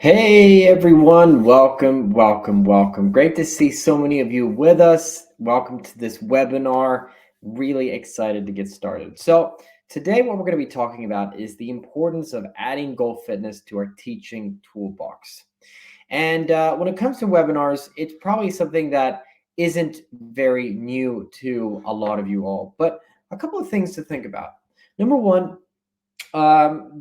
Hey everyone, welcome. Great to see so many of you with us. Welcome to this webinar. Really excited to get started. So, today what we're going to be talking about is the importance of adding goal fitness to our teaching toolbox. And when it comes to webinars, it's probably something that isn't very new to a lot of you all, but a couple of things to think about. Number one,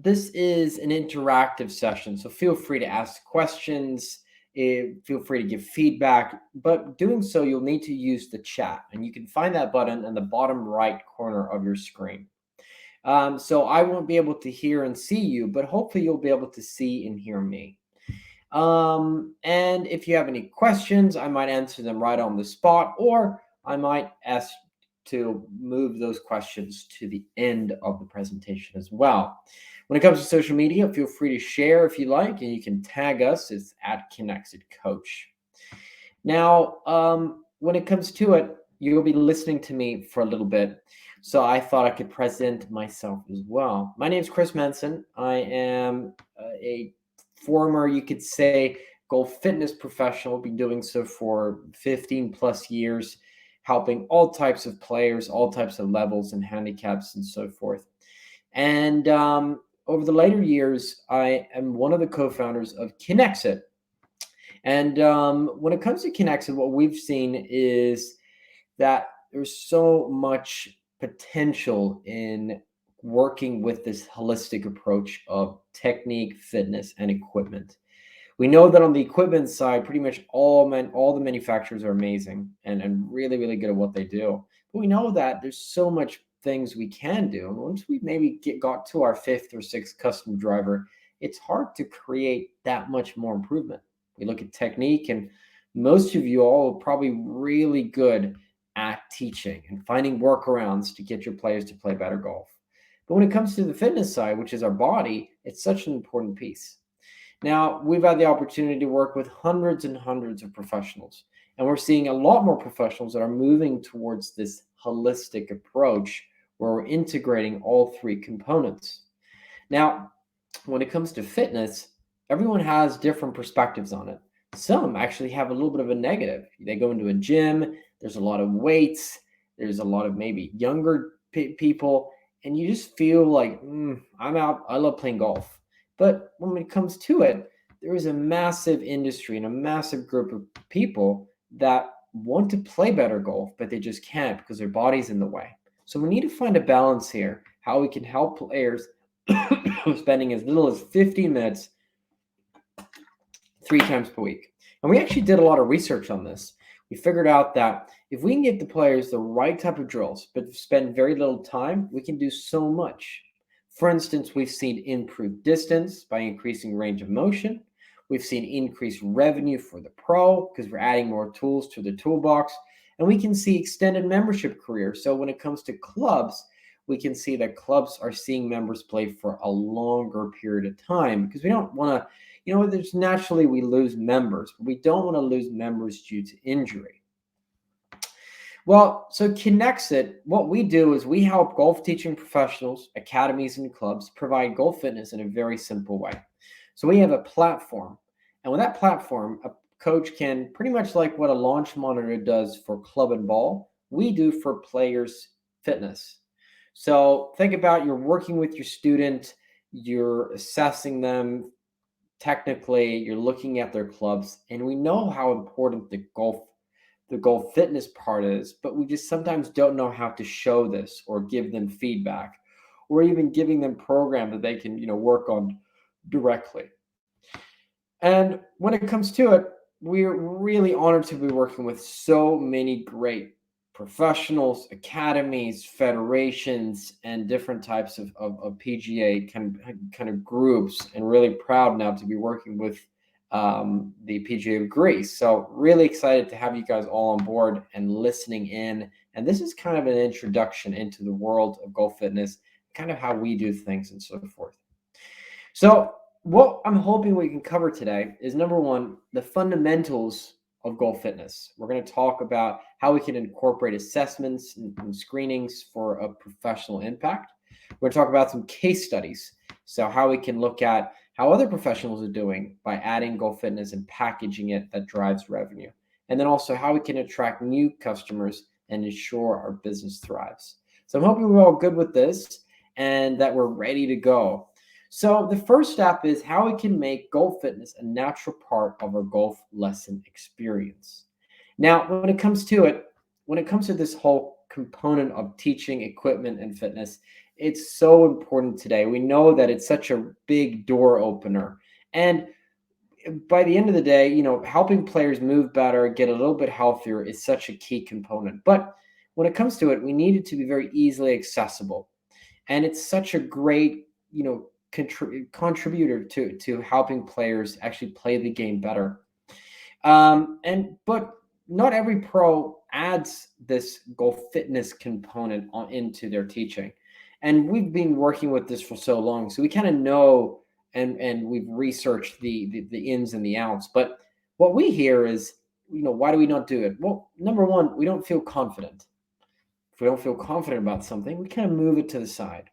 this is an interactive session, so feel free to ask questions, feel free to give feedback, but doing so, you'll need to use the chat, and you can find that button in the bottom right corner of your screen. So I won't be able to hear and see you, but hopefully you'll be able to see and hear me. And if you have any questions, I might answer them right on the spot, or I might ask to move those questions to the end of the presentation as well. When it comes to social media, feel free to share if you like, and you can tag us. It's at Kinexit Coach. Now, when it comes to it, you'll be listening to me for a little bit, so I thought I could present myself as well. My name is Chris Mansson. I am a former, you could say, goal fitness professional. Been doing so for 15 plus years, helping all types of players, all types of levels and handicaps and so forth. And over the later years, I am one of the co-founders of Kinexit. And when it comes to Kinexit, what we've seen is that there's so much potential in working with this holistic approach of technique, fitness, and equipment. We know that on the equipment side, pretty much all the manufacturers are amazing and really, really good at what they do. But we know that there's so much things we can do. And once we maybe got to our fifth or sixth custom driver, it's hard to create that much more improvement. We look at technique, and most of you all are probably really good at teaching and finding workarounds to get your players to play better golf. But when it comes to the fitness side, which is our body, it's such an important piece. Now, we've had the opportunity to work with hundreds and hundreds of professionals, and we're seeing a lot more professionals that are moving towards this holistic approach where we're integrating all three components. Now, when it comes to fitness, everyone has different perspectives on it. Some actually have a little bit of a negative. They go into a gym, there's a lot of weights, there's a lot of maybe younger people, and you just feel like, I'm out, I love playing golf. But when it comes to it, there is a massive industry and a massive group of people that want to play better golf, but they just can't because their body's in the way. So we need to find a balance here, how we can help players spending as little as 15 minutes 3 times per week. And we actually did a lot of research on this. We figured out that if we can get the players the right type of drills, but spend very little time, we can do so much. For instance, we've seen improved distance by increasing range of motion. We've seen increased revenue for the pro because we're adding more tools to the toolbox. And we can see extended membership careers. So when it comes to clubs, we can see that clubs are seeing members play for a longer period of time because we don't want to, there's naturally we lose members, but we don't want to lose members due to injury. Well, so Kinexit, what we do is we help golf teaching professionals, academies, and clubs provide golf fitness in a very simple way. So we have a platform, and with that platform, a coach can pretty much like what a launch monitor does for club and ball, we do for players' fitness. So think about you're working with your student, you're assessing them technically, you're looking at their clubs, and we know how important the golf fitness part is, but we just sometimes don't know how to show this or give them feedback or even giving them program that they can, work on directly. And when it comes to it, we're really honored to be working with so many great professionals, academies, federations, and different types of PGA kind of groups, and really proud now to be working with the PGA of Greece. So really excited to have you guys all on board and listening in. And this is kind of an introduction into the world of golf fitness, kind of how we do things and so forth. So what I'm hoping we can cover today is, number one, the fundamentals of golf fitness. We're going to talk about how we can incorporate assessments and screenings for a professional impact. We're going to talk about some case studies. So how we can look at how other professionals are doing by adding goal fitness and packaging it that drives revenue, and then also how we can attract new customers and ensure our business thrives. So I'm hoping we're all good with this and that we're ready to go. So the first step is how we can make golf fitness a natural part of our golf lesson experience. Now, when it comes to this whole component of teaching equipment and fitness, it's so important today. We know that it's such a big door opener. And by the end of the day, helping players move better, get a little bit healthier is such a key component. But when it comes to it, we need it to be very easily accessible. And it's such a great, contributor to helping players actually play the game better. But not every pro adds this goal fitness component into their teaching. And we've been working with this for so long, so we kind of know and we've researched the ins and the outs. But what we hear is, why do we not do it? Well, number one, we don't feel confident. If we don't feel confident about something, we kind of move it to the side.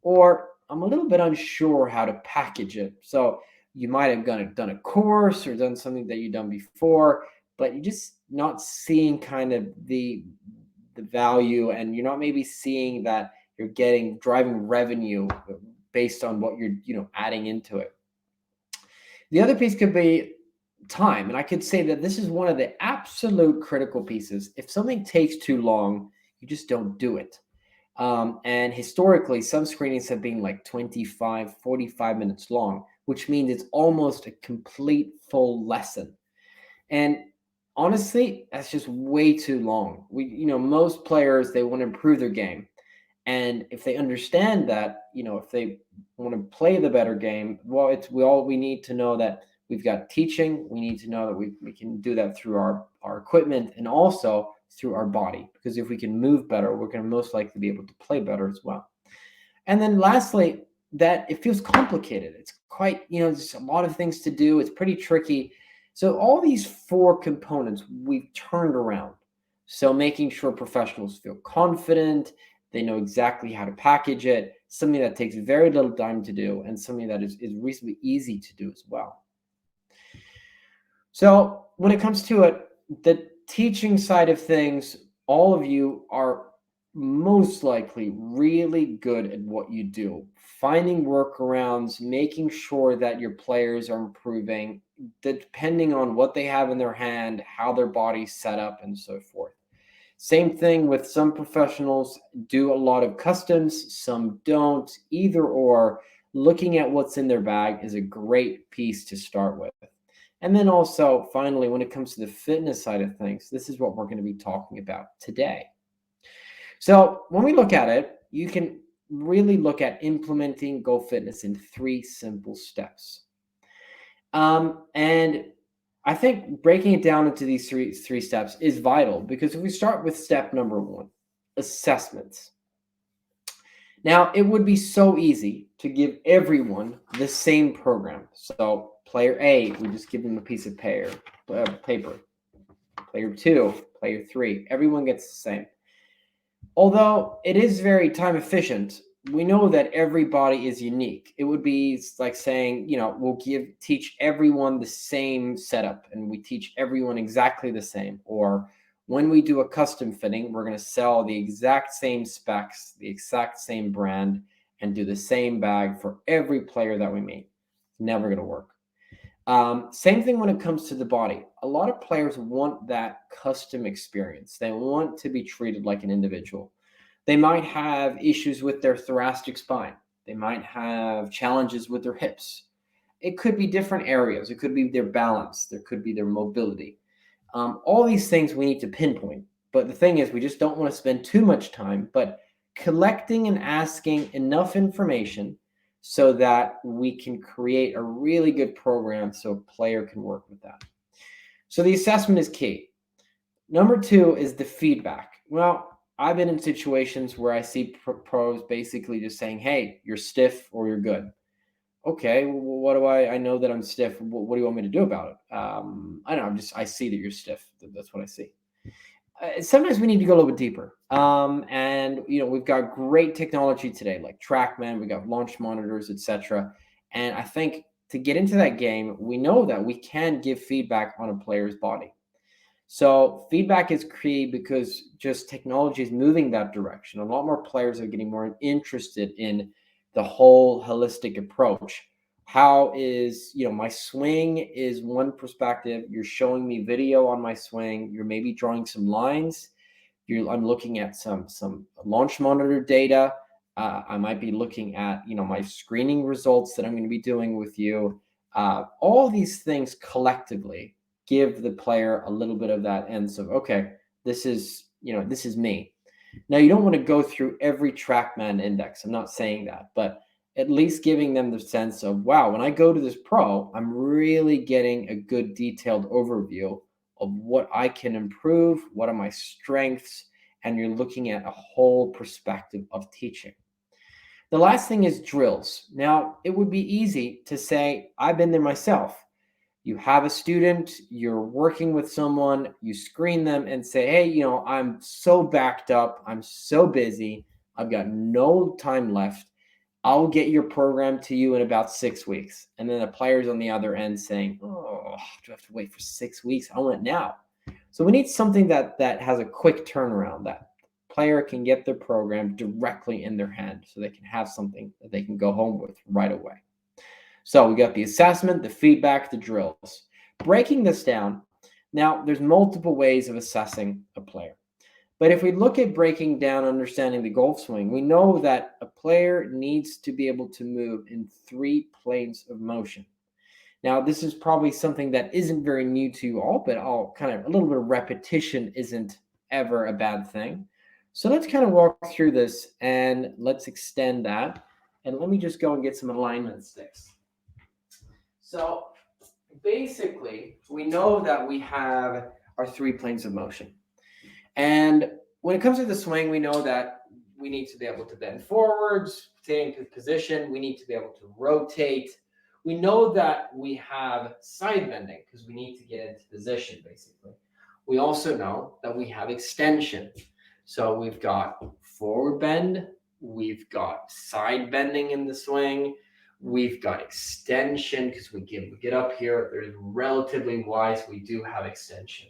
Or I'm a little bit unsure how to package it. So you might have done a course or done something that you've done before, but you're just not seeing kind of the value, and you're not maybe seeing that you're driving revenue based on what you're adding into it. The other piece could be time, and I could say that this is one of the absolute critical pieces. If something takes too long, you just don't do it. And historically, some screenings have been like 25, 45 minutes long, which means it's almost a complete full lesson. And honestly, that's just way too long. Most players, they want to improve their game. And if they understand that, if they want to play the better game, well, we need to know that we've got teaching. We need to know that we can do that through our equipment and also through our body. Because if we can move better, we're going to most likely be able to play better as well. And then lastly, that it feels complicated. It's quite, there's a lot of things to do. It's pretty tricky. So all these four components we've turned around. So making sure professionals feel confident, they know exactly how to package it, something that takes very little time to do, and something that is reasonably easy to do as well. So when it comes to it, the teaching side of things, all of you are most likely really good at what you do, finding workarounds, making sure that your players are improving, depending on what they have in their hand, how their body's set up, and so forth. Same thing with some professionals do a lot of customs, some don't. Either or, looking at what's in their bag is a great piece to start with. And then also, finally, when it comes to the fitness side of things, this is what we're going to be talking about today. So when we look at it, you can really look at implementing goal fitness in 3 simple steps. And I think breaking it down into these three steps is vital, because if we start with step number 1, assessments. Now, it would be so easy to give everyone the same program. So player A, we just give them a piece of paper. Player 2, player 3, everyone gets the same. Although it is very time efficient, we know that everybody is unique. It would be like saying, we'll teach everyone the same setup and we teach everyone exactly the same. Or when we do a custom fitting, we're going to sell the exact same specs, the exact same brand, and do the same bag for every player that we meet. Never going to work. Same thing when it comes to the body. A lot of players want that custom experience. They want to be treated like an individual. They might have issues with their thoracic spine. They might have challenges with their hips. It could be different areas. It could be their balance. There could be their mobility. All these things we need to pinpoint. But the thing is, we just don't want to spend too much time, but collecting and asking enough information so that we can create a really good program so a player can work with that. So the assessment is key. Number 2 is the feedback. Well, I've been in situations where I see pros basically just saying, hey, you're stiff or you're good. Okay, well, what do I know that I'm stiff. What do you want me to do about it? I don't know. I see that you're stiff. That's what I see. Sometimes we need to go a little bit deeper. And we've got great technology today, like TrackMan, we got launch monitors, etc. And I think to get into that game, we know that we can give feedback on a player's body. So feedback is key because just technology is moving that direction. A lot more players are getting more interested in the whole holistic approach. How is, my swing is one perspective. You're showing me video on my swing. You're maybe drawing some lines. I'm looking at some launch monitor data. I might be looking at, my screening results that I'm going to be doing with you. All these things collectively give the player a little bit of that sense of, okay, this is me. Now, you don't want to go through every TrackMan index. I'm not saying that, but at least giving them the sense of, wow, when I go to this pro, I'm really getting a good detailed overview of what I can improve, what are my strengths, and you're looking at a whole perspective of teaching. The last thing is drills. Now, it would be easy to say, I've been there myself. You have a student, you're working with someone, you screen them and say, hey, I'm so backed up, I'm so busy, I've got no time left. I'll get your program to you in about 6 weeks. And then the player's on the other end saying, oh, do I have to wait for 6 weeks? I want it now. So we need something that has a quick turnaround, that player can get their program directly in their hand so they can have something that they can go home with right away. So we got the assessment, the feedback, the drills. Breaking this down, now there's multiple ways of assessing a player. But if we look at breaking down understanding the golf swing, we know that a player needs to be able to move in 3 planes of motion. Now, this is probably something that isn't very new to you all, but a little bit of repetition isn't ever a bad thing. So let's kind of walk through this and let's extend that. And let me just go and get some alignment sticks. So basically, we know that we have our 3 planes of motion. And when it comes to the swing, we know that we need to be able to bend forwards, stay in position. We need to be able to rotate. We know that we have side bending because we need to get into position, basically. We also know that we have extension. So we've got forward bend. We've got side bending in the swing. We've got extension because we get up here. There's relatively wide, so we do have extension.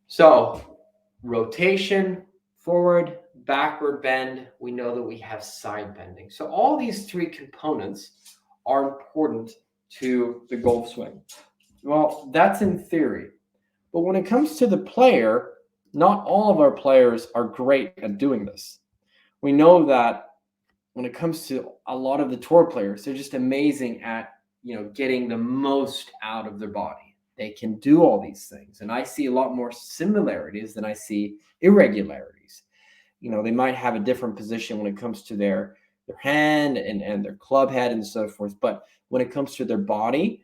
So rotation, forward, backward bend, we know that we have side bending. So all these 3 components are important to the golf swing. Well, that's in theory. But when it comes to the player, not all of our players are great at doing this. We know that when it comes to a lot of the tour players, they're just amazing at, getting the most out of their body. They can do all these things. And I see a lot more similarities than I see irregularities. They might have a different position when it comes to their hand and their club head and so forth. But when it comes to their body,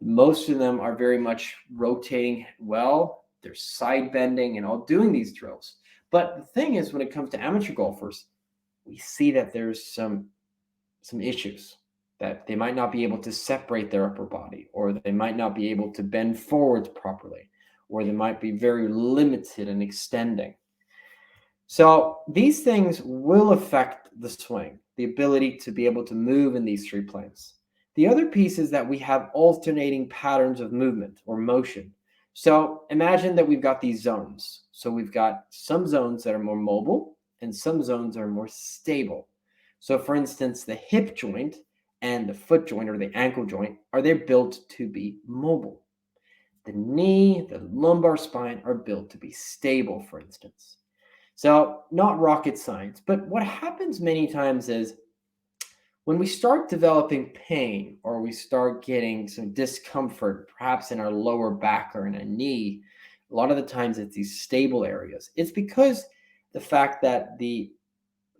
most of them are very much rotating well. They're side bending and all doing these drills. But the thing is, when it comes to amateur golfers, we see that there's some issues, that they might not be able to separate their upper body, or they might not be able to bend forwards properly, or they might be very limited in extending. So these things will affect the swing, the ability to be able to move in these 3 planes. The other piece is that we have alternating patterns of movement or motion. So imagine that we've got these zones. So we've got some zones that are more mobile and some zones are more stable. So for instance, the hip joint and the foot joint or the ankle joint, they're built to be mobile. The knee, the lumbar spine are built to be stable, for instance. So not rocket science, but what happens many times is when we start developing pain or we start getting some discomfort, perhaps in our lower back or in a knee, a lot of the times it's these stable areas. It's because the fact that the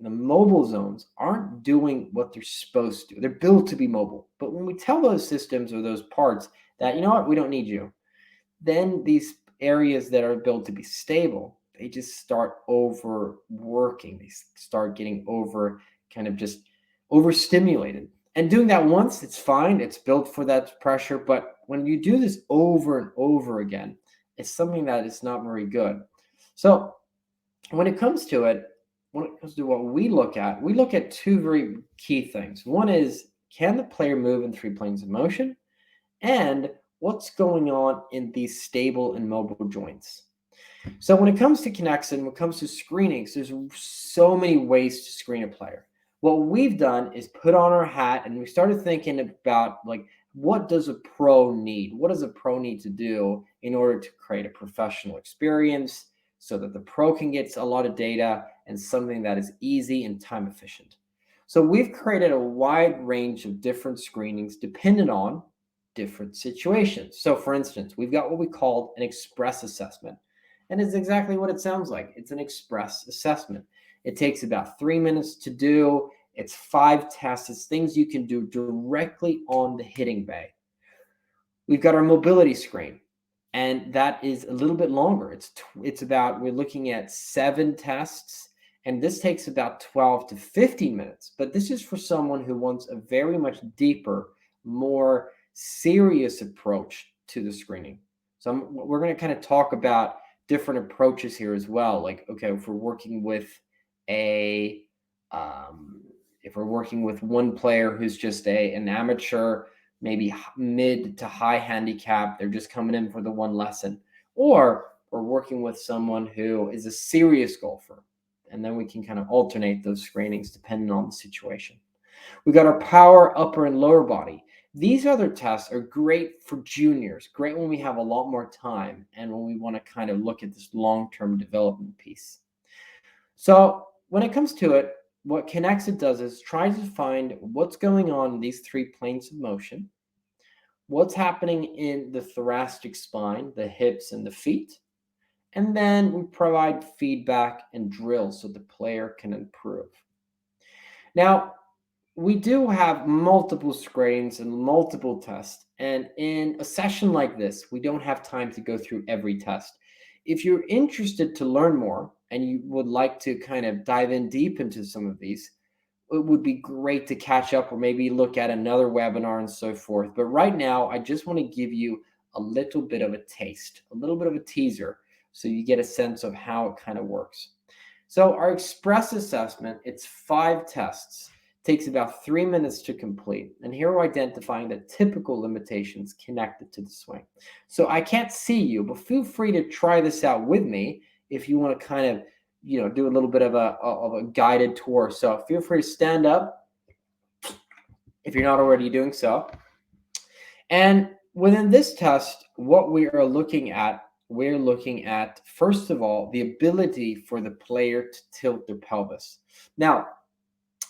mobile zones aren't doing what they're supposed to. They're built to be mobile. But when we tell those systems or those parts that, we don't need you, then these areas that are built to be stable, they just start overworking. They start getting overstimulated. And doing that once, it's fine. It's built for that pressure. But when you do this over and over again, it's something that is not very good. So when it comes to what we look at 2 very key things. One is, Can the player move in 3 planes of motion? And what's going on in these stable and mobile joints? So when it comes to Kinexit, when it comes to screenings, there's so many ways to screen a player. What we've done is put on our hat and we started thinking about like, what does a pro need? What does a pro need to do in order to create a professional experience so that the pro can get a lot of data and something that is easy and time efficient? So we've created a wide range of different screenings dependent on different situations. So for instance, we've got what we call an express assessment. And it's exactly what it sounds like. It's an express assessment. It takes about 3 minutes to do. It's 5 tests. It's things you can do directly on the hitting bay. We've got our mobility screen, and that is a little bit longer. We're looking at 7 tests, and this takes about 12 to 15 minutes. But this is for someone who wants a very much deeper, more serious approach to the screening. So we're going to kind of talk about different approaches here as well. Like, okay, if we're working with one player who's just an amateur, maybe mid to high handicap, they're just coming in for the one lesson, or we're working with someone who is a serious golfer, and then we can kind of alternate those screenings depending on the situation. We got our power, upper and lower body. These other tests are great for juniors, great when we have a lot more time and when we want to kind of look at this long-term development piece. So when it comes to it, what Kinexit does is try to find what's going on in these 3 planes of motion, what's happening in the thoracic spine, the hips and the feet, and then we provide feedback and drills so the player can improve. Now, we do have multiple screens and multiple tests. And in a session like this, we don't have time to go through every test. If you're interested to learn more and you would like to kind of dive in deep into some of these, it would be great to catch up or maybe look at another webinar and so forth. But right now, I just want to give you a little bit of a taste, a little bit of a teaser, so you get a sense of how it kind of works. So our express assessment, it's 5 tests. Takes about 3 minutes to complete. And here we're identifying the typical limitations connected to the swing. So I can't see you, but feel free to try this out with me if you want to kind of, do a little bit of a guided tour. So feel free to stand up if you're not already doing so. And within this test, what we're looking at, first of all, the ability for the player to tilt their pelvis. Now,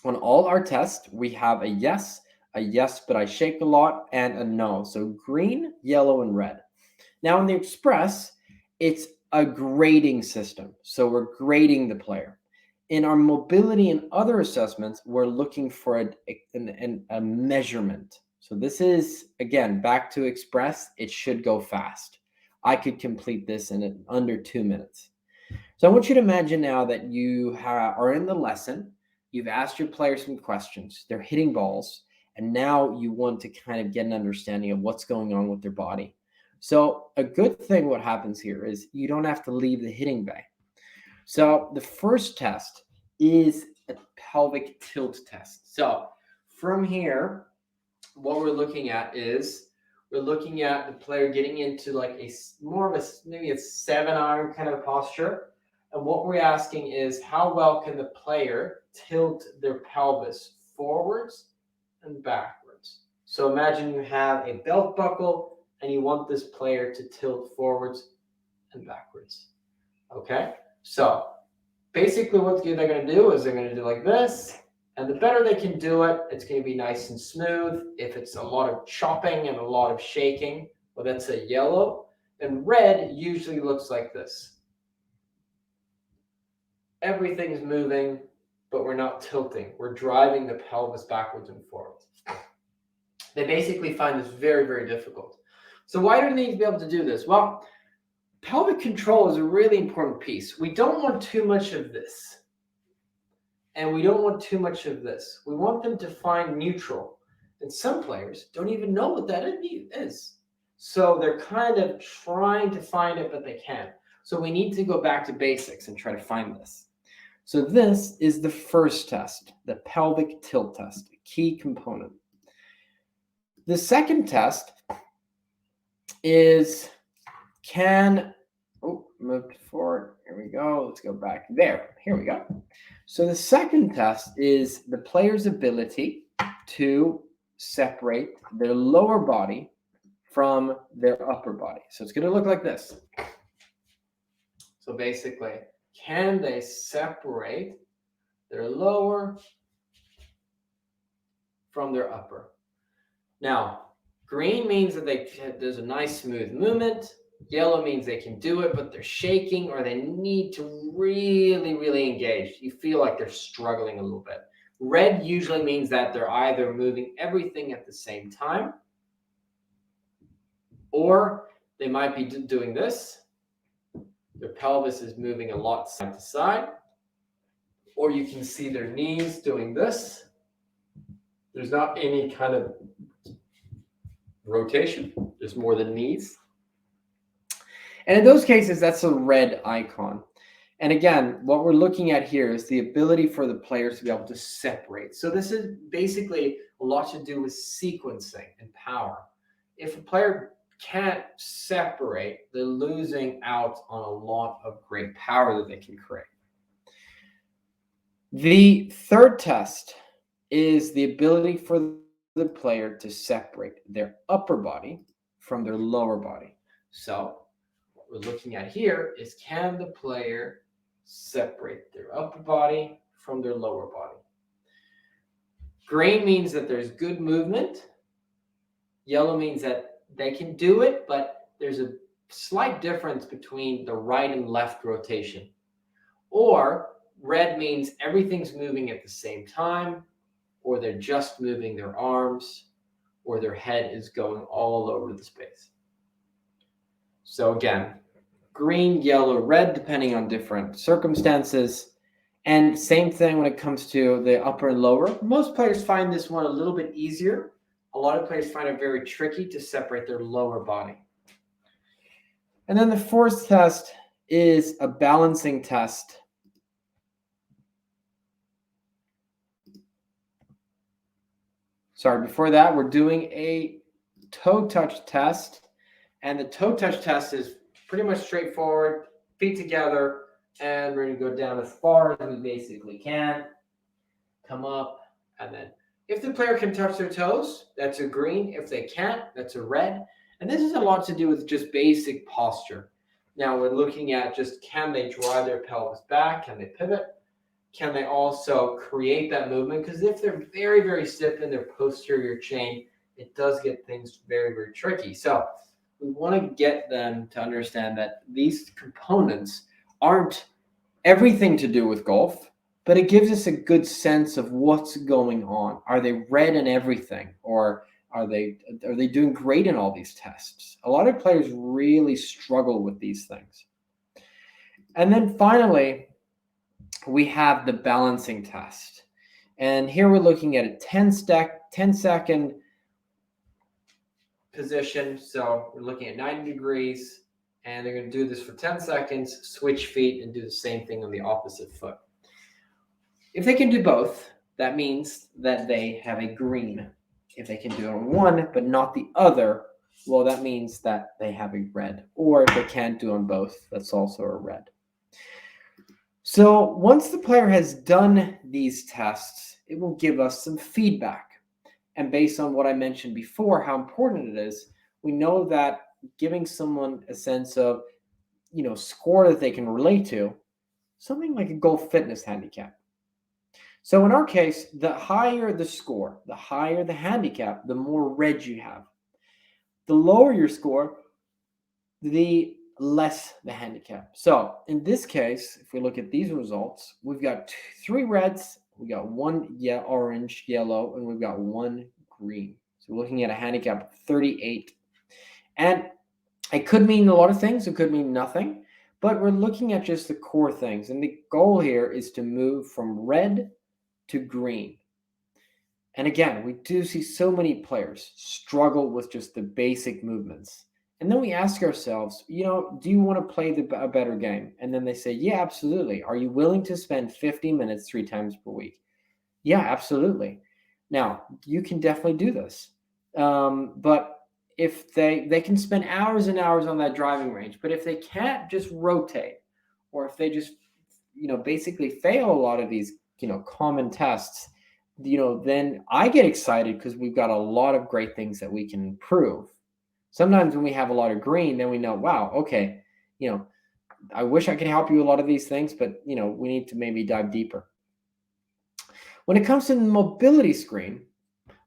on all our tests, we have a yes, but I shake a lot, and a no. So green, yellow, and red. Now in the express, it's a grading system. So we're grading the player. In our mobility and other assessments, we're looking for a measurement. So this is, again, back to express. It should go fast. I could complete this in under 2 minutes. So I want you to imagine now that you are in the lesson. You've asked your players some questions. They're hitting balls. And now you want to kind of get an understanding of what's going on with their body. So a good thing what happens here is you don't have to leave the hitting bay. So the first test is a pelvic tilt test. So from here, what we're looking at is we're looking at the player getting into like maybe a 7-iron kind of posture. And what we're asking is how well can the player tilt their pelvis forwards and backwards. So imagine you have a belt buckle and you want this player to tilt forwards and backwards. Okay, so basically what they're going to do is they're going to do like this. And the better they can do it, it's going to be nice and smooth. If it's a lot of chopping and a lot of shaking, well, that's a yellow. And red usually looks like this. Everything's moving, but we're not tilting. We're driving the pelvis backwards and forwards. They basically find this very, very difficult. So why do they need to be able to do this? Well, pelvic control is a really important piece. We don't want too much of this. And we don't want too much of this. We want them to find neutral. And some players don't even know what that is. So they're kind of trying to find it, but they can't. So we need to go back to basics and try to find this. So this is the first test, the pelvic tilt test, a key component. The second test is moved forward. Here we go. Let's go back there. Here we go. So the second test is the player's ability to separate their lower body from their upper body. So it's going to look like this. So basically, can they separate their lower from their upper? Now, green means that there's a nice smooth movement. Yellow means they can do it, but they're shaking or they need to really, really engage. You feel like they're struggling a little bit. Red usually means that they're either moving everything at the same time, or they might be doing this. Their pelvis is moving a lot side to side, or you can see their knees doing this. There's not any kind of rotation. There's more the knees. And in those cases, that's a red icon. And again, what we're looking at here is the ability for the players to be able to separate. So this is basically a lot to do with sequencing and power. If a player can't separate, they're losing out on a lot of great power that they can create. The third test is the ability for the player to separate their upper body from their lower body. So what we're looking at here is, can the player separate their upper body from their lower body? Green means that there's good movement. Yellow means that they can do it, but there's a slight difference between the right and left rotation. Or red means everything's moving at the same time, or they're just moving their arms, or their head is going all over the space. So again, green, yellow, red, depending on different circumstances. And same thing when it comes to the upper and lower. Most players find this one a little bit easier. A lot of players find it very tricky to separate their lower body. And then the fourth test is a balancing test. Sorry, before that, we're doing a toe touch test. And the toe touch test is pretty much straightforward. Feet together, and we're going to go down as far as we basically can. Come up, and then if the player can touch their toes, that's a green. If they can't, that's a red. And this has a lot to do with just basic posture. Now we're looking at just, can they drive their pelvis back? Can they pivot? Can they also create that movement? Because if they're very, very stiff in their posterior chain, it does get things very, very tricky. So we want to get them to understand that these components aren't everything to do with golf, but it gives us a good sense of what's going on. Are they red in everything, or are they doing great in all these tests? A lot of players really struggle with these things. And then finally, we have the balancing test. And here we're looking at a 10-second position. So we're looking at 90 degrees, and they're going to do this for 10 seconds, switch feet, and do the same thing on the opposite foot. If they can do both, that means that they have a green. If they can do it on one but not the other, well, that means that they have a red. Or if they can't do on both, that's also a red. So once the player has done these tests, it will give us some feedback. And based on what I mentioned before, how important it is, we know that giving someone a sense of, score that they can relate to, something like a golf fitness handicap. So in our case, the higher the score, the higher the handicap, the more red you have. The lower your score, the less the handicap. So in this case, if we look at these results, we've got 3 reds, we got 1 orange, yellow, and we've got 1 green. So we're looking at a handicap of 38. And it could mean a lot of things. It could mean nothing. But we're looking at just the core things. And the goal here is to move from red to green. And again, we do see so many players struggle with just the basic movements. And then we ask ourselves, do you want to play a better game? And then they say, yeah, absolutely. Are you willing to spend 50 minutes 3 times per week? Yeah, absolutely. Now, you can definitely do this. But if they can spend hours and hours on that driving range, but if they can't just rotate, or if they just basically fail a lot of these common tests, then I get excited because we've got a lot of great things that we can improve. Sometimes when we have a lot of green, then we know, wow, okay, I wish I could help you with a lot of these things, but we need to maybe dive deeper. When it comes to the mobility screen,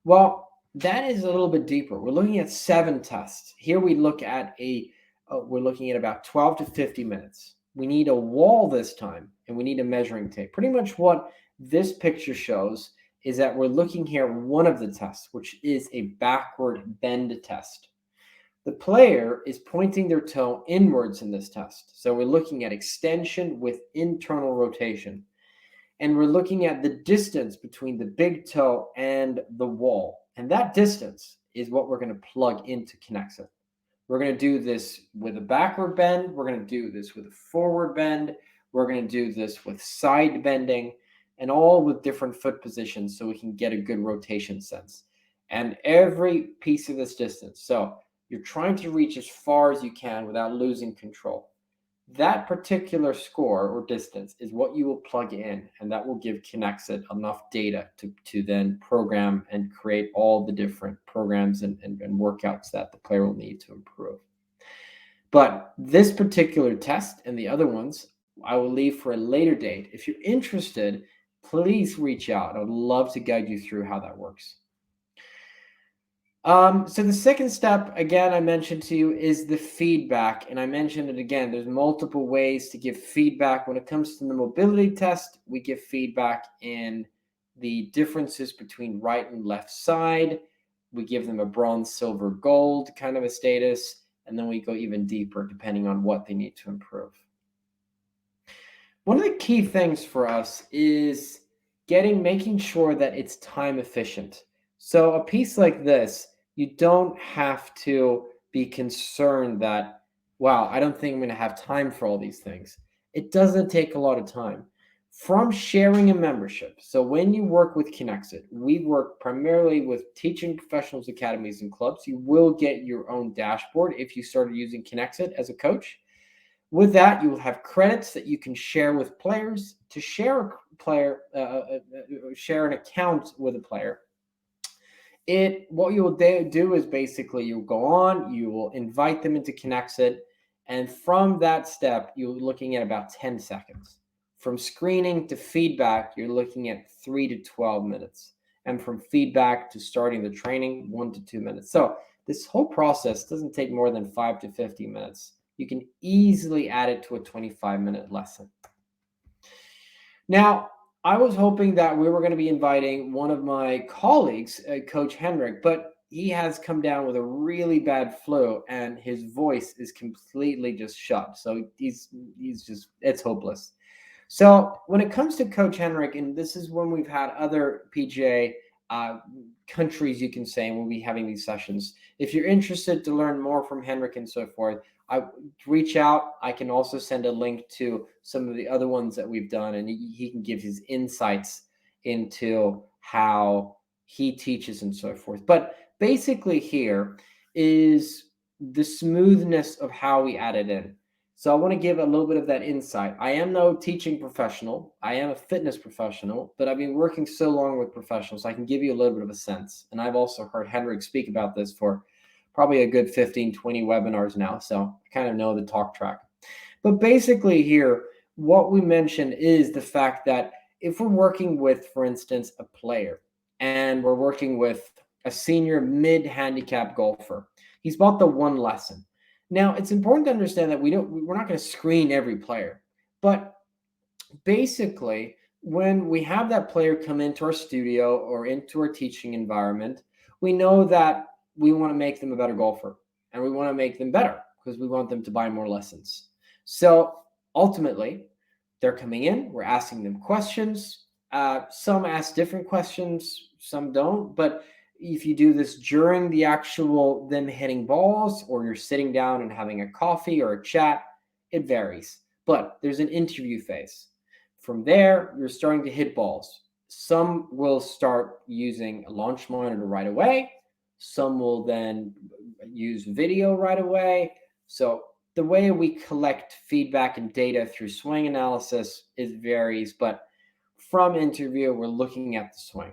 well, that is a little bit deeper. We're looking at 7 tests. Here we look at we're looking at about 12 to 50 minutes. We need a wall this time, and we need a measuring tape. Pretty much what this picture shows is that we're looking here at one of the tests, which is a backward bend test. The player is pointing their toe inwards in this test. So we're looking at extension with internal rotation. And we're looking at the distance between the big toe and the wall. And that distance is what we're going to plug into Kinexit. We're going to do this with a backward bend. We're going to do this with a forward bend. We're going to do this with side bending, and all with different foot positions so we can get a good rotation sense. And every piece of this distance. So you're trying to reach as far as you can without losing control. That particular score or distance is what you will plug in, and that will give Kinexit enough data to then program and create all the different programs and workouts that the player will need to improve. But this particular test and the other ones, I will leave for a later date. If you're interested, please reach out. I would love to guide you through how that works. So the second step, again, I mentioned to you, is the feedback. And I mentioned it again, there's multiple ways to give feedback. When it comes to the mobility test, we give feedback in the differences between right and left side. We give them a bronze, silver, gold kind of a status. And then we go even deeper depending on what they need to improve. One of the key things for us is making sure that it's time efficient. So a piece like this, you don't have to be concerned that, wow, I don't think I'm going to have time for all these things. It doesn't take a lot of time. From sharing a membership. So when you work with Kinexit, we work primarily with teaching professionals, academies, and clubs. You will get your own dashboard if you started using Kinexit as a coach. With that, you will have credits that you can share with players. To share a player, share an account with a player, what you will do is basically you'll go on, you will invite them into Kinexit, and from that step, you're looking at about 10 seconds. From screening to feedback, you're looking at 3 to 12 minutes. And from feedback to starting the training, 1 to 2 minutes. So this whole process doesn't take more than 5 to 50 minutes. You can easily add it to a 25-minute lesson. Now, I was hoping that we were going to be inviting one of my colleagues, Coach Henrik, but he has come down with a really bad flu and his voice is completely just shut. So he's just, it's hopeless. So when it comes to Coach Henrik, and this is when we've had other PGA countries, you can say, and we'll be having these sessions. If you're interested to learn more from Henrik and so forth, I reach out. I can also send a link to some of the other ones that we've done, and he can give his insights into how he teaches and so forth. But basically here is the smoothness of how we add it in. So I want to give a little bit of that insight. I am no teaching professional. I am a fitness professional, but I've been working so long with professionals, I can give you a little bit of a sense. And I've also heard Henrik speak about this for probably a good 15, 20 webinars now. So I kind of know the talk track. But basically here, what we mentioned is the fact that if we're working with, for instance, a player, and we're working with a senior mid-handicap golfer, he's bought the one lesson. Now, it's important to understand that we're not going to screen every player, but basically, when we have that player come into our studio or into our teaching environment, we know that we want to make them a better golfer, and we want to make them better because we want them to buy more lessons. So ultimately, they're coming in, we're asking them questions. Some ask different questions, some don't, but if you do this during the actual them hitting balls, or you're sitting down and having a coffee or a chat, it varies. But there's an interview phase. From there, you're starting to hit balls. Some will start using a launch monitor right away. Some will then use video right away. So the way we collect feedback and data through swing analysis varies, but from interview, we're looking at the swing.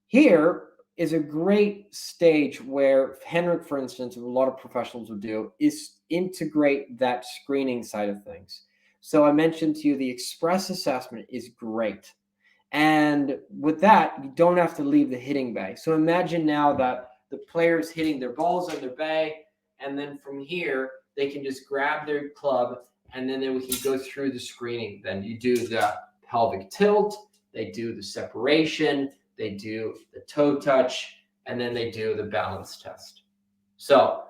Here is a great stage where Henrik, for instance, a lot of professionals will do, is integrate that screening side of things. So I mentioned to you the express assessment is great. And with that, you don't have to leave the hitting bay. So imagine now that the player's hitting their balls on their bay, and then from here, they can just grab their club, and then we can go through the screening. Then you do the pelvic tilt, they do the separation, they do the toe touch, and then they do the balance test. So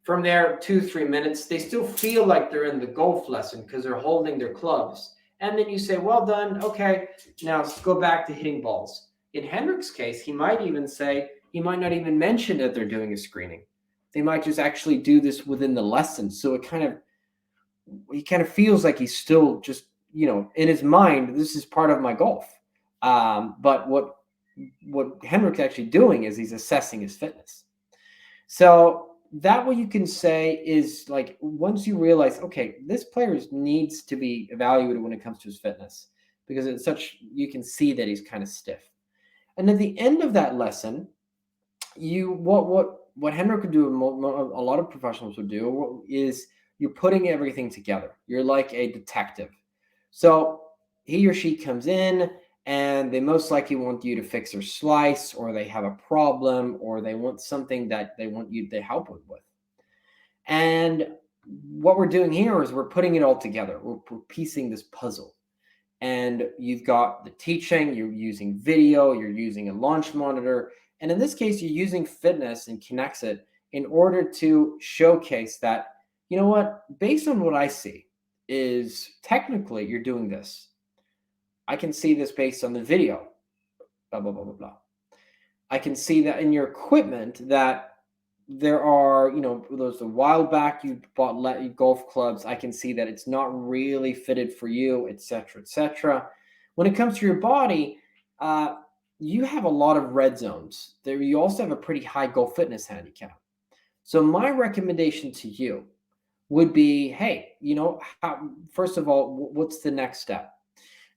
from there, 2-3 minutes, they still feel like they're in the golf lesson because they're holding their clubs. And then you say, well done, okay, now let's go back to hitting balls. In Henrik's case, he might not even mention that they're doing a screening. They might just actually do this within the lesson. So he kind of feels like he's still just, in his mind, this is part of my golf. But what Henrik's actually doing is he's assessing his fitness. So that what you can say is, like, once you realize, okay, this player needs to be evaluated when it comes to his fitness, because you can see that he's kind of stiff. And at the end of that lesson, what Henrik could do, a lot of professionals would do, is you're putting everything together. You're like a detective. So he or she comes in, and they most likely want you to fix their slice, or they have a problem, or they want something that they want you to help with. And what we're doing here is we're putting it all together. We're piecing this puzzle. And you've got the teaching, you're using video, you're using a launch monitor. And in this case, you're using fitness and Kinexit in order to showcase that, you know what, based on what I see is technically you're doing this. I can see this based on the video, blah, blah, blah, blah, blah. I can see that in your equipment that there are, those a while back you bought golf clubs. I can see that it's not really fitted for you, etc., etc. When it comes to your body, you have a lot of red zones. There, you also have a pretty high golf fitness handicap. So my recommendation to you would be, hey, first of all, what's the next step?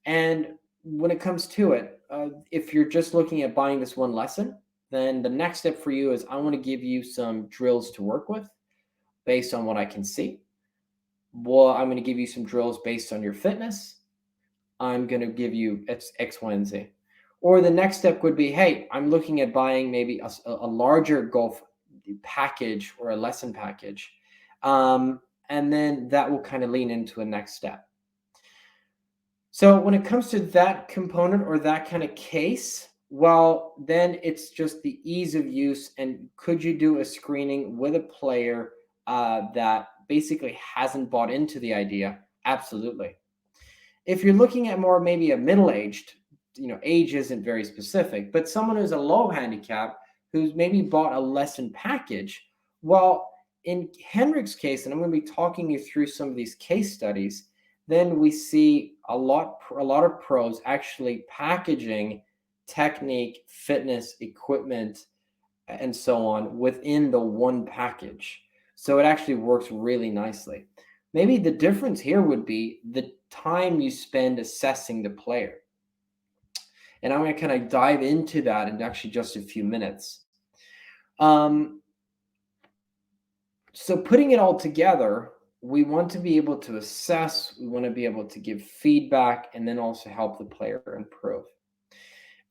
And when it comes to it, if you're just looking at buying this one lesson, then the next step for you is I want to give you some drills to work with based on what I can see. Well, I'm going to give you some drills based on your fitness. I'm going to give you X, Y, and Z. Or the next step would be, hey, I'm looking at buying maybe a larger golf package or a lesson package. And then that will kind of lean into a next step. So when it comes to that component or that kind of case, well, then it's just the ease of use. And could you do a screening with a player that basically hasn't bought into the idea? Absolutely. If you're looking at more maybe a middle-aged, age isn't very specific, but someone who's a low handicap who's maybe bought a lesson package, well, in Henrik's case, and I'm going to be talking you through some of these case studies, then we see a lot of pros actually packaging technique, fitness, equipment, and so on within the one package. So it actually works really nicely. Maybe the difference here would be the time you spend assessing the player. And I'm going to kind of dive into that in actually just a few minutes. So putting it all together, we want to be able to assess, we want to be able to give feedback, and then also help the player improve.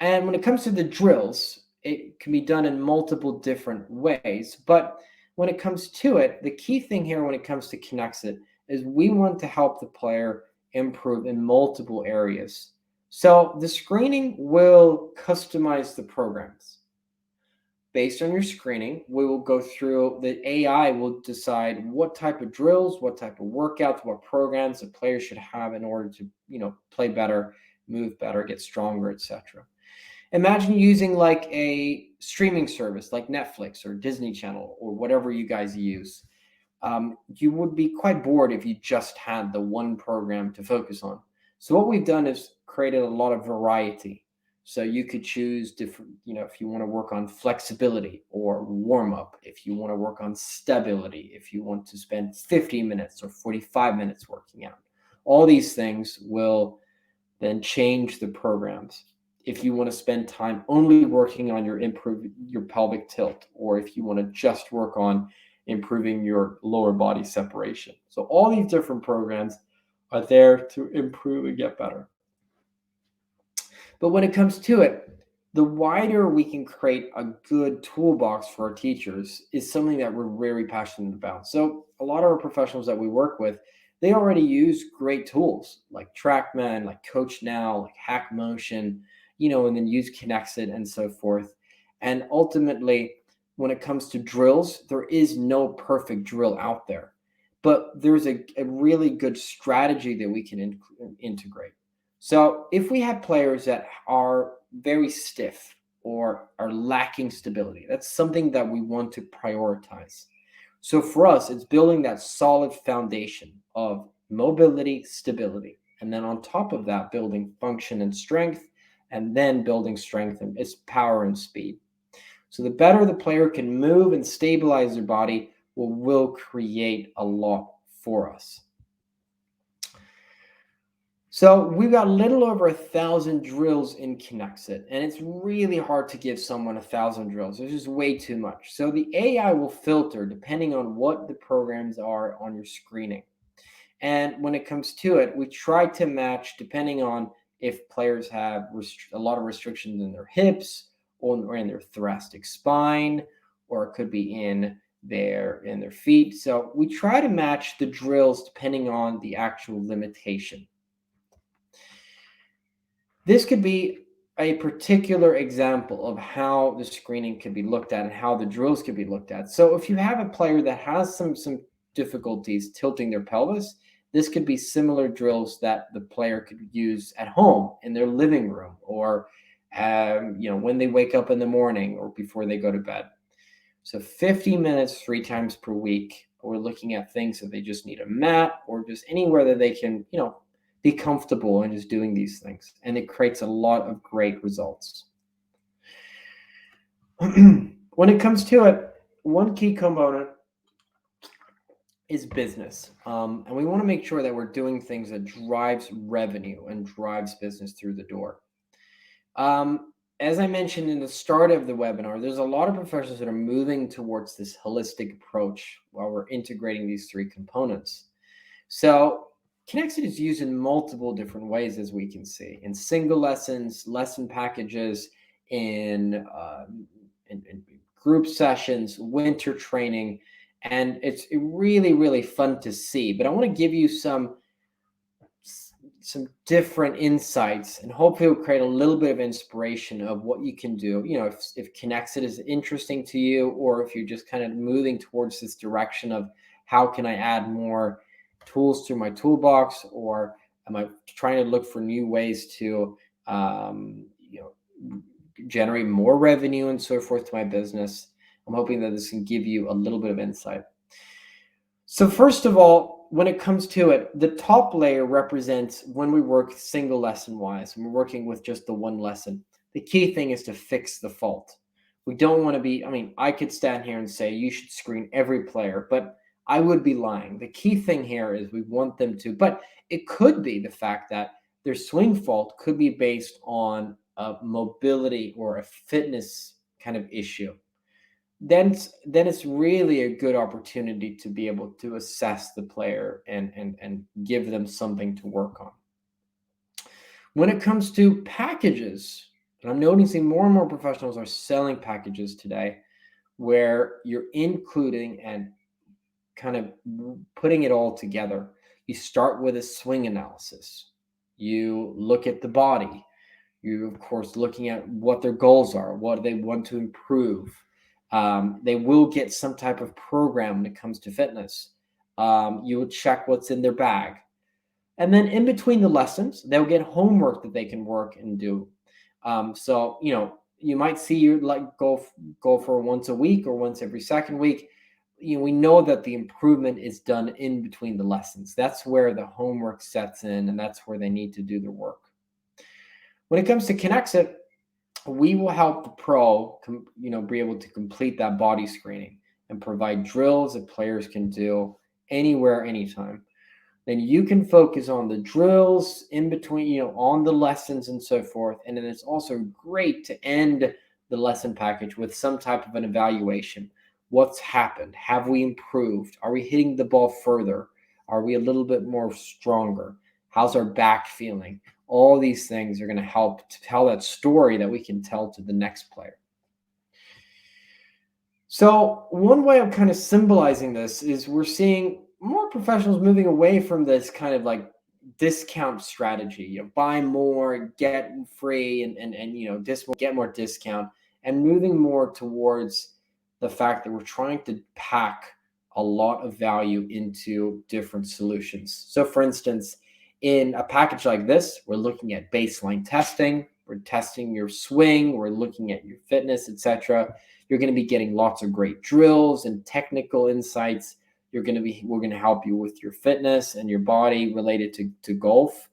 And when it comes to the drills, it can be done in multiple different ways. But when it comes to it, the key thing here when it comes to Kinexit is we want to help the player improve in multiple areas. So the screening will customize the programs. Based on your screening, we will go through, the AI will decide what type of drills, what type of workouts, what programs the player should have in order to, play better, move better, get stronger, etc. Imagine using like a streaming service like Netflix or Disney Channel or whatever you guys use. You would be quite bored if you just had the one program to focus on. So what we've done is created a lot of variety. So you could choose different, if you want to work on flexibility or warm up, if you want to work on stability, if you want to spend 50 minutes or 45 minutes working out. All these things will then change the programs. If you want to spend time only working on your pelvic tilt, or if you want to just work on improving your lower body separation. So all these different programs are there to improve and get better. But when it comes to it, the wider we can create a good toolbox for our teachers is something that we're very passionate about. So a lot of our professionals that we work with, they already use great tools like TrackMan, like Coach Now, like Hack Motion, and then use Kinexit and so forth. And ultimately, when it comes to drills, there is no perfect drill out there, but there's a really good strategy that we can integrate. So if we have players that are very stiff or are lacking stability, that's something that we want to prioritize. So for us, it's building that solid foundation of mobility, stability, and then on top of that, building function and strength, and then building strength and its power and speed. So the better the player can move and stabilize their body will create a lot for us. So we've got a little over 1,000 drills in Kinexit, and it's really hard to give someone 1,000 drills. There's just way too much. So the AI will filter depending on what the programs are on your screening. And when it comes to it, we try to match depending on if players have a lot of restrictions in their hips or in their thoracic spine, or it could be in their feet. So we try to match the drills depending on the actual limitation. This could be a particular example of how the screening could be looked at and how the drills could be looked at. So if you have a player that has some difficulties tilting their pelvis, this could be similar drills that the player could use at home in their living room, or when they wake up in the morning or before they go to bed. So 50 minutes 3 times per week. We're looking at things that they just need a mat or just anywhere that they can, be comfortable in just doing these things. And it creates a lot of great results. When it comes to it, one key component is business. And we want to make sure that we're doing things that drives revenue and drives business through the door. As I mentioned in the start of the webinar, there's a lot of professionals that are moving towards this holistic approach while we're integrating these 3 components. So Kinexit is used in multiple different ways, as we can see, in single lessons, lesson packages, in group sessions, winter training, and it's really, really fun to see. But I want to give you some different insights and hopefully it'll create a little bit of inspiration of what you can do. If Kinexit is interesting to you, or if you're just kind of moving towards this direction of how can I add more tools to my toolbox, or am I trying to look for new ways to generate more revenue and so forth to my business. I'm hoping that this can give you a little bit of insight. So first of all, when it comes to it, the top layer represents when we work single lesson wise, and we're working with just the one lesson. The key thing is to fix the fault. We don't want to be, I could stand here and say you should screen every player, but I would be lying. The key thing here is we want them to, but it could be the fact that their swing fault could be based on a mobility or a fitness kind of issue. Then it's really a good opportunity to be able to assess the player and give them something to work on. When it comes to packages, and I'm noticing more and more professionals are selling packages today where you're including and kind of putting it all together. You start with a swing analysis. You look at the body. You, of course, looking at what their goals are, what they want to improve. They will get some type of program when it comes to fitness. You will check what's in their bag. And then in between the lessons, they'll get homework that they can work and do. So, you might see you go for once a week or once every second week. We know that the improvement is done in between the lessons. That's where the homework sets in, and that's where they need to do their work. When it comes to Kinexit, we will help the pro, be able to complete that body screening and provide drills that players can do anywhere, anytime. Then you can focus on the drills in between, on the lessons and so forth. And then it's also great to end the lesson package with some type of an evaluation. What's happened? Have we improved? Are we hitting the ball further? Are we a little bit more stronger? How's our back feeling? All these things are going to help to tell that story that we can tell to the next player. So one way of kind of symbolizing this is we're seeing more professionals moving away from this kind of like discount strategy, buy more, get free, and get more discount, and moving more towards the fact that we're trying to pack a lot of value into different solutions. So for instance, in a package like this, we're looking at baseline testing, we're testing your swing, we're looking at your fitness, etc. You're going to be getting lots of great drills and technical insights. We're going to help you with your fitness and your body related to golf.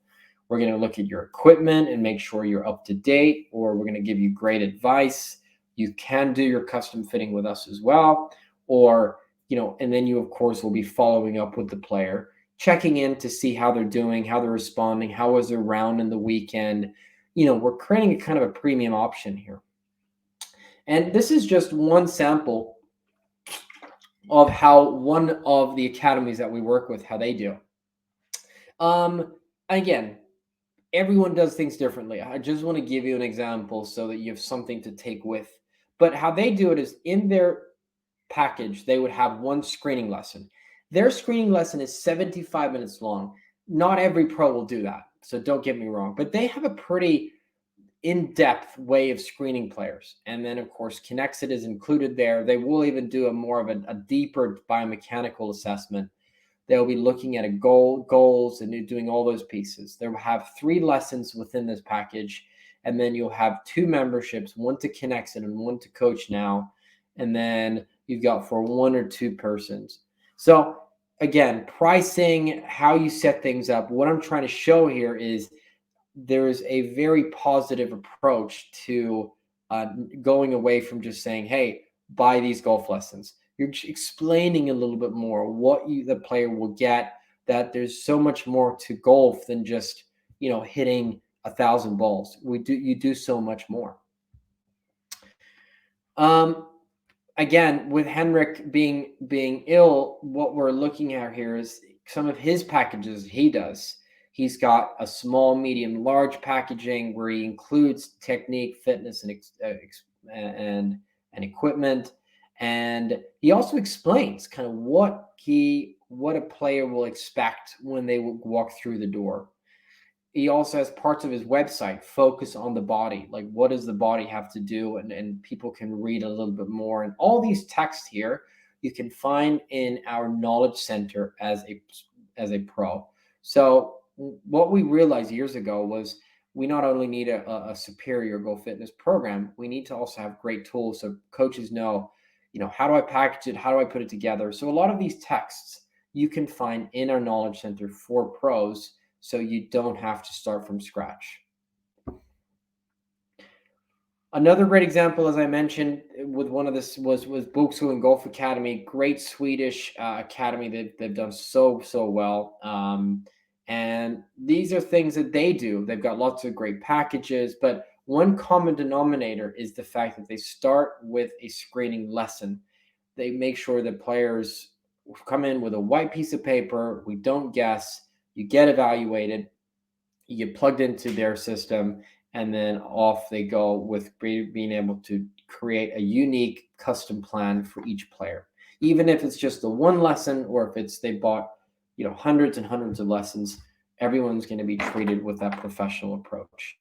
We're going to look at your equipment and make sure you're up to date, or we're going to give you great advice. You can do your custom fitting with us as well, or, and then you of course will be following up with the player, checking in to see how they're doing, how they're responding, how was their round in the weekend. We're creating a kind of a premium option here. And this is just one sample of how one of the academies that we work with, how they do. Again, everyone does things differently. I just want to give you an example so that you have something to take with. But how they do it is in their package, they would have one screening lesson. Their screening lesson is 75 minutes long. Not every pro will do that, so don't get me wrong. But they have a pretty in-depth way of screening players. And then, of course, Kinexit is included there. They will even do a deeper biomechanical assessment. They'll be looking at goals and doing all those pieces. They'll have 3 lessons within this package, and then you'll have 2 memberships, one to Kinexit and one to Coach Now, and then you've got for 1 or 2 persons. So again, pricing, how you set things up. What I'm trying to show here is there's a very positive approach to going away from just saying, hey, buy these golf lessons. You're explaining a little bit more what the player will get, that there's so much more to golf than just, hitting 1,000 balls. You do so much more. Again, with Henrik being ill, what we're looking at here is some of his packages he does. He's got a small, medium, large packaging where he includes technique, fitness, and equipment. And he also explains kind of what a player will expect when they walk through the door. He also has parts of his website focus on the body, like what does the body have to do, and people can read a little bit more. And all these texts here you can find in our knowledge center as a pro. So what we realized years ago was we not only need a superior goal fitness program, we need to also have great tools so coaches know, how do I package it? How do I put it together? So a lot of these texts you can find in our knowledge center for pros, so you don't have to start from scratch. Another great example, as I mentioned, with one of this was Buksu and Golf Academy, great Swedish academy. They've done so well. And these are things that they do. They've got lots of great packages, but one common denominator is the fact that they start with a screening lesson. They make sure that players come in with a white piece of paper. We don't guess. You get evaluated. You get plugged into their system, and then off they go with being able to create a unique custom plan for each player. Even if it's just the one lesson, or if it's they bought hundreds and hundreds of lessons, everyone's going to be treated with that professional approach.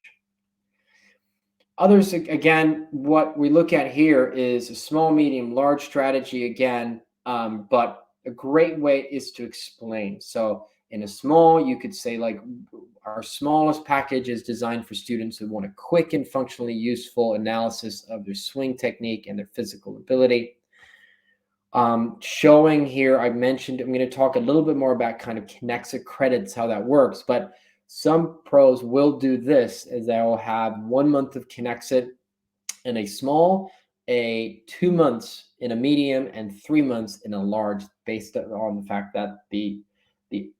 Others, again, what we look at here is a small, medium, large strategy again, but a great way is to explain. So in a small, you could say like our smallest package is designed for students who want a quick and functionally useful analysis of their swing technique and their physical ability. Showing here, I mentioned, I'm going to talk a little bit more about kind of Kinexit credits, how that works, but some pros will do this, as they will have 1 month of Kinexit in a small, a 2 months in a medium, and 3 months in a large, based on the fact that the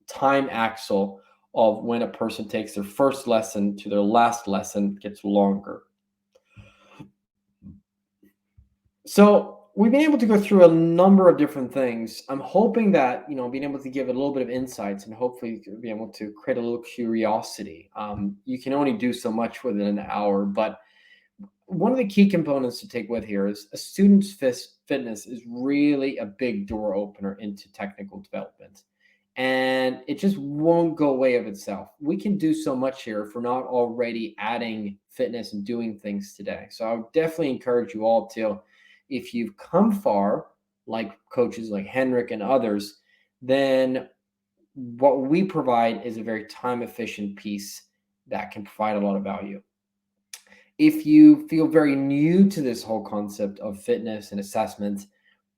time axle of when a person takes their first lesson to their last lesson gets longer. So we've been able to go through a number of different things. I'm hoping that, being able to give a little bit of insights and hopefully be able to create a little curiosity. You can only do so much within an hour, but one of the key components to take with here is a student's fitness is really a big door opener into technical development. And it just won't go away of itself. We can do so much here if we're not already adding fitness and doing things today. So I would definitely encourage you all to, if you've come far, like coaches like Henrik and others, then what we provide is a very time efficient piece that can provide a lot of value. If you feel very new to this whole concept of fitness and assessment,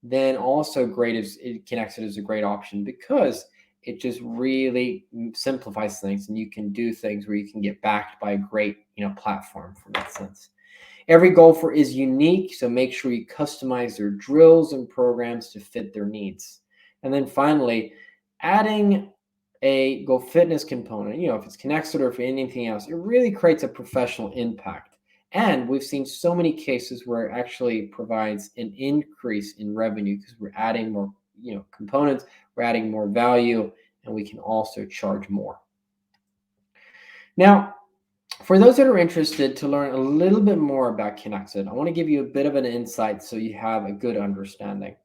then also Kinexit is a great option because it just really simplifies things, and you can do things where you can get backed by a great, platform from that sense. Every golfer is unique, so make sure you customize their drills and programs to fit their needs. And then finally, adding a golf fitness component, if it's Kinexit or for anything else, it really creates a professional impact. And we've seen so many cases where it actually provides an increase in revenue because we're adding more, components, we're adding more value, and we can also charge more. Now, for those that are interested to learn a little bit more about Kinexit, I want to give you a bit of an insight so you have a good understanding.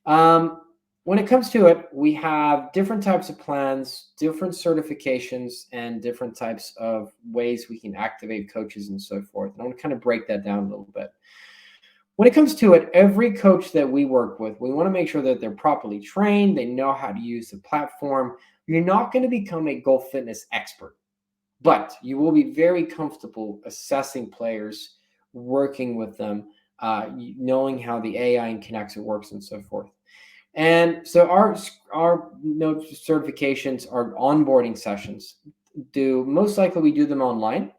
When it comes to it, we have different types of plans, different certifications, and different types of ways we can activate coaches and so forth. And I want to kind of break that down a little bit. When it comes to it, every coach that we work with, we want to make sure that they're properly trained, they know how to use the platform. You're not going to become a golf fitness expert, but you will be very comfortable assessing players, working with them, knowing how the AI and Kinexit works and so forth. And so our certifications, our onboarding sessions, most likely we do them online.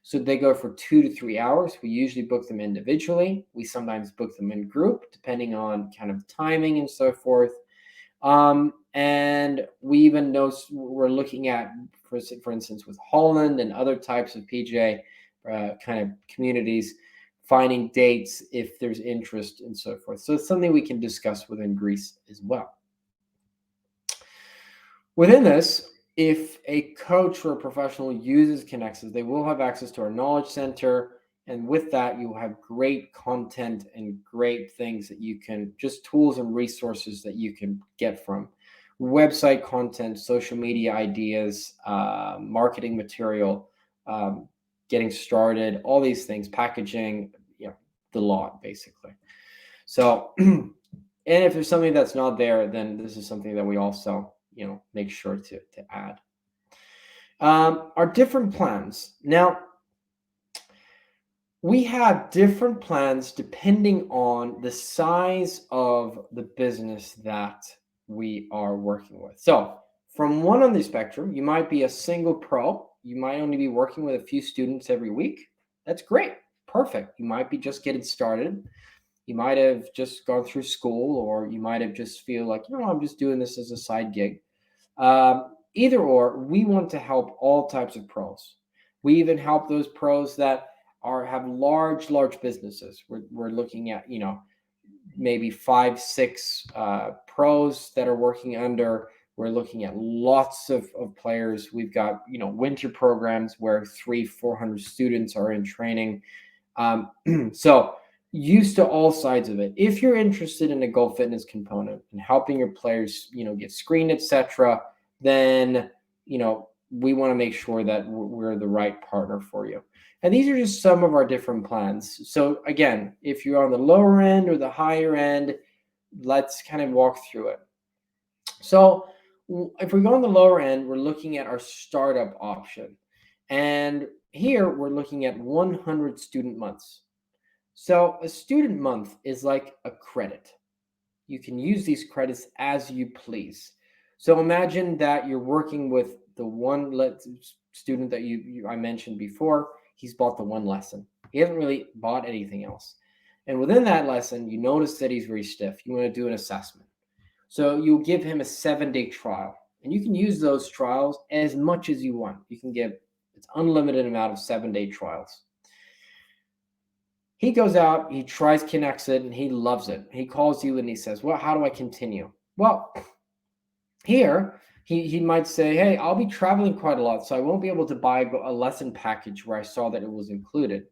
So they go for 2 to 3 hours. We usually book them individually. We sometimes book them in group, depending on kind of timing and so forth. And we even know we're looking at, for instance, with Holland and other types of PGA kind of communities, finding dates if there's interest and so forth. So it's something we can discuss within Greece as well. Within this, if a coach or a professional uses Kinexit, they will have access to our knowledge center. And with that, you will have great content and great things that you can, just tools and resources that you can get from. Website content, social media ideas, marketing material, getting started, all these things, packaging, the lot basically. So, and if there's something that's not there, then this is something that we also, make sure to add. Our different plans. Now, we have different plans depending on the size of the business that we are working with. So from one on the spectrum, you might be a single pro. You might only be working with a few students every week. That's great. Perfect. You might be just getting started. You might have just gone through school, or you might have just feel like, I'm just doing this as a side gig. Either or, we want to help all types of pros. We even help those pros that have large businesses. We're looking at, maybe 5, 6 pros that are working under. We're looking at lots of players. We've got, winter programs where 300-400 students are in training. So used to all sides of it. If you're interested in a golf fitness component and helping your players, get screened, etc., then, we want to make sure that we're the right partner for you. And these are just some of our different plans. So again, if you're on the lower end or the higher end, let's kind of walk through it. So if we go on the lower end, we're looking at our startup option. And here we're looking at 100 student months. So a student month is like a credit. You can use these credits as you please. So imagine that you're working with the one student that I mentioned before. He's bought the one lesson. He hasn't really bought anything else. And within that lesson, you notice that he's very stiff. You want to do an assessment. So you give him a 7-day trial. And you can use those trials as much as you want. You can give it's unlimited amount of 7-day trials. He goes out, he tries Kinexit, and he loves it. He calls you and he says, well, how do I continue? Well, here he might say, hey, I'll be traveling quite a lot, so I won't be able to buy a lesson package where I saw that it was included.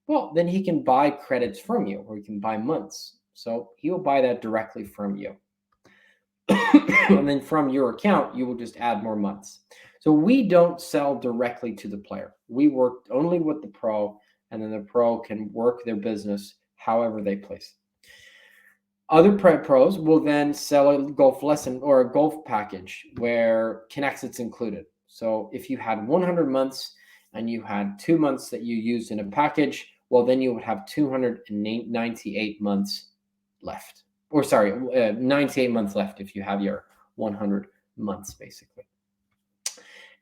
Well, then he can buy credits from you, or he can buy months. So he'll buy that directly from you. And then from your account, you will just add more months. So we don't sell directly to the player. We work only with the pro, and then the pro can work their business however they place. Other pros will then sell a golf lesson or a golf package where Kinexit's included. So if you had 100 months and you had 2 months that you used in a package, well, then you would have 298 months left. Or sorry, 98 months left if you have your 100 months, basically.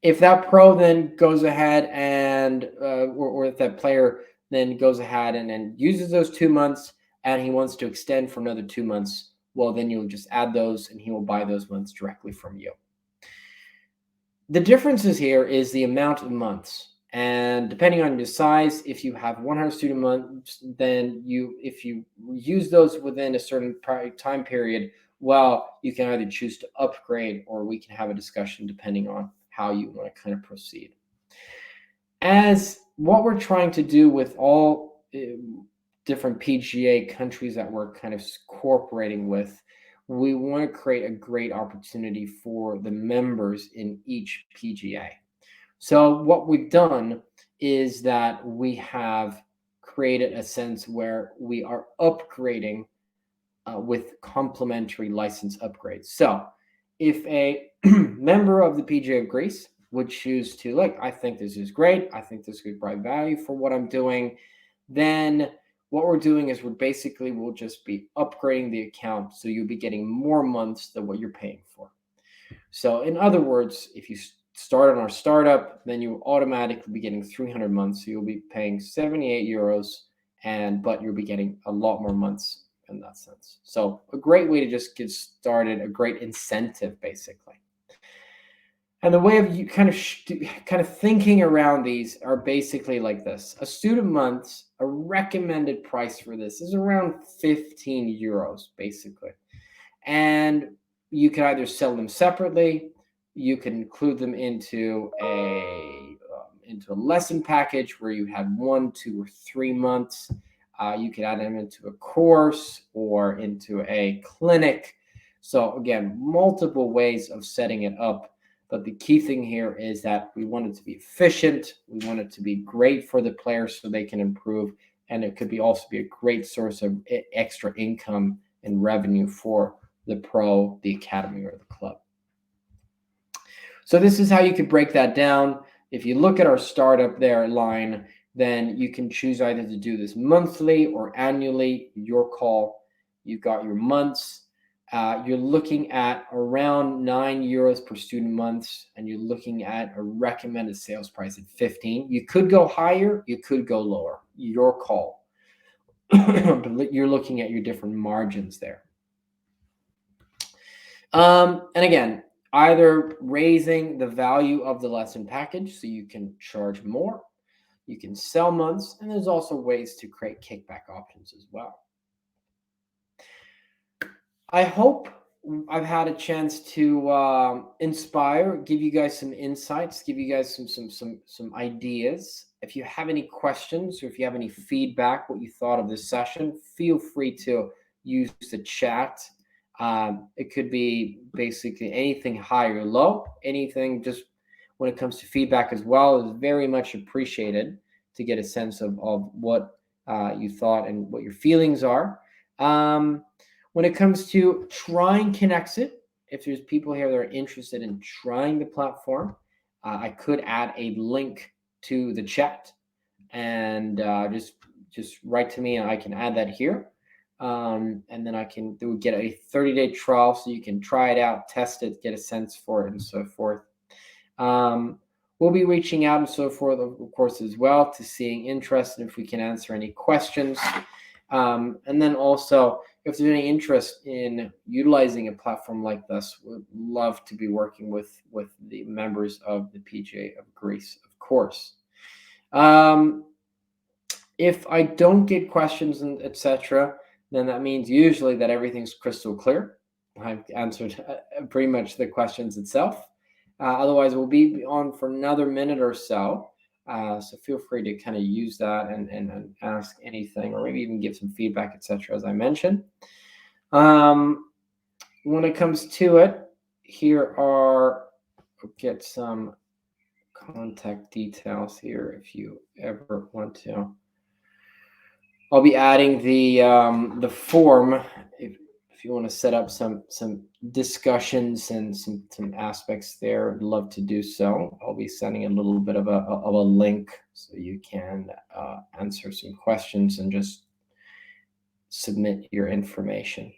If that pro then goes ahead and, or if that player then goes ahead and uses those 2 months and he wants to extend for another 2 months, well, then you'll just add those and he will buy those months directly from you. The differences here is the amount of months. And depending on your size, if you have 100 student months, then if you use those within a certain time period, well, you can either choose to upgrade or we can have a discussion depending on how you want to kind of proceed. As what we're trying to do with all different PGA countries that we're kind of cooperating with, we want to create a great opportunity for the members in each PGA. So what we've done is that we have created a sense where we are upgrading with complimentary license upgrades. So if a member of the PGA of Greece would choose to, like, I think this is great, I think this could provide value for what I'm doing, then what we're doing is we'll just be upgrading the account, so you'll be getting more months than what you're paying for. So in other words, if you start on our startup, then you will automatically be getting 300 months. So you'll be paying 78 euros, but you'll be getting a lot more months in that sense. So a great way to just get started, a great incentive, basically. And the way of you kind of thinking around these are basically like this. A student month, a recommended price for this is around 15 euros, basically. And you can either sell them separately, you can include them into a lesson package where you have 1, 2, or 3 months. You can add them into a course or into a clinic. So again, multiple ways of setting it up. But the key thing here is that we want it to be efficient. We want it to be great for the players so they can improve. And it could also be a great source of extra income and revenue for the pro, the academy, or the club. So this is how you could break that down. If you look at our startup there line, then you can choose either to do this monthly or annually, your call. You've got your months. You're looking at around 9 euros per student months, and you're looking at a recommended sales price at 15. You could go higher, you could go lower, your call. But you're looking at your different margins there. And again, either raising the value of the lesson package so you can charge more, you can sell months, and there's also ways to create kickback options as well. I hope I've had a chance to inspire, give you guys some insights, give you guys some ideas. If you have any questions or if you have any feedback, what you thought of this session, feel free to use the chat. It could be basically anything high or low, anything just when it comes to feedback as well is very much appreciated to get a sense of what you thought and what your feelings are. When it comes to trying Kinexit, if there's people here that are interested in trying the platform, I could add a link to the chat and just write to me and I can add that here. And then they would get a 30-day trial so you can try it out, test it, get a sense for it, and so forth. we'll be reaching out and so forth, of course, as well, to seeing interest and if we can answer any questions. And then also, if there's any interest in utilizing a platform like this, we'd love to be working with the members of the PGA of Greece, of course. If I don't get questions and etc., then that means usually that everything's crystal clear. I've answered pretty much the questions itself. Otherwise, we'll be on for another minute or so. So feel free to kind of use that and ask anything, or maybe even give some feedback, etc., as I mentioned. When it comes to it, here are, get some contact details here if you ever want to. I'll be adding the form if you want to set up some discussions and some aspects there. I'd love to do so. I'll be sending a little bit of a link so you can answer some questions and just submit your information.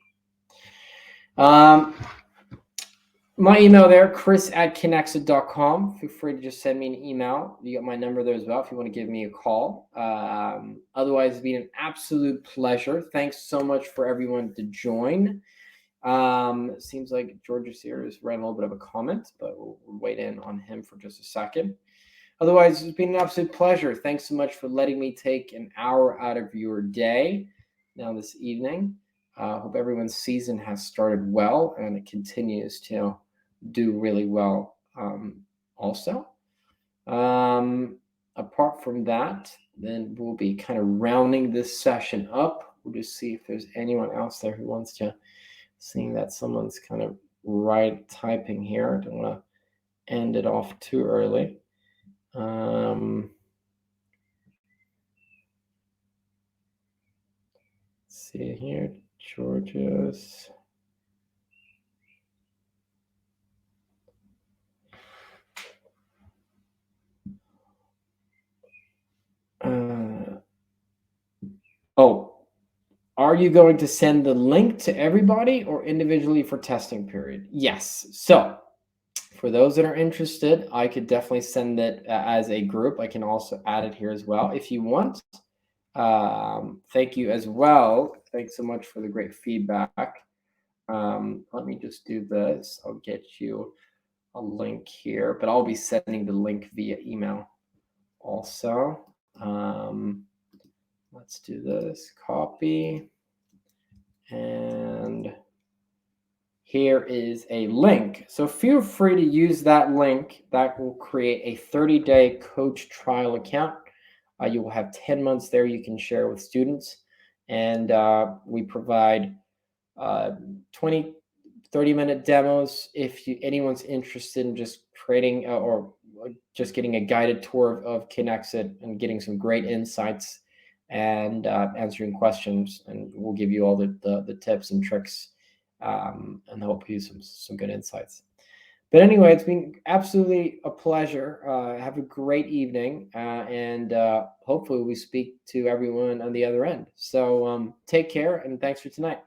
My email there, chris@kinexit.com. Feel free to just send me an email. You got my number there as well if you want to give me a call. Otherwise, it's been an absolute pleasure. Thanks so much for everyone to join. It seems like George's here has read a little bit of a comment, but we'll wait in on him for just a second. Otherwise, it's been an absolute pleasure. Thanks so much for letting me take an hour out of your day now this evening. Hope everyone's season has started well and it continues to do really well also. Apart from that, then we'll be kind of rounding this session up. We'll just see if there's anyone else there who wants to, seeing that someone's kind of typing here. I don't want to end it off too early. See here, George's. Are you going to send the link to everybody or individually for testing period? Yes. So for those that are interested, I could definitely send it as a group. I can also add it here as well if you want. Thank you as well. Thanks so much for the great feedback. Let me just do this. I'll get you a link here, but I'll be sending the link via email also. Let's do this, copy. And here is a link. So feel free to use that link. That will create a 30-day coach trial account. You will have 10 months there you can share with students. And we provide 20, 30-minute demos if anyone's interested in just creating or just getting a guided tour of Kinexit and getting some great insights and answering questions. And we'll give you all the tips and tricks and help you some good insights. But anyway, it's been absolutely a pleasure. Have a great evening, and hopefully we speak to everyone on the other end. So take care, and thanks for tonight.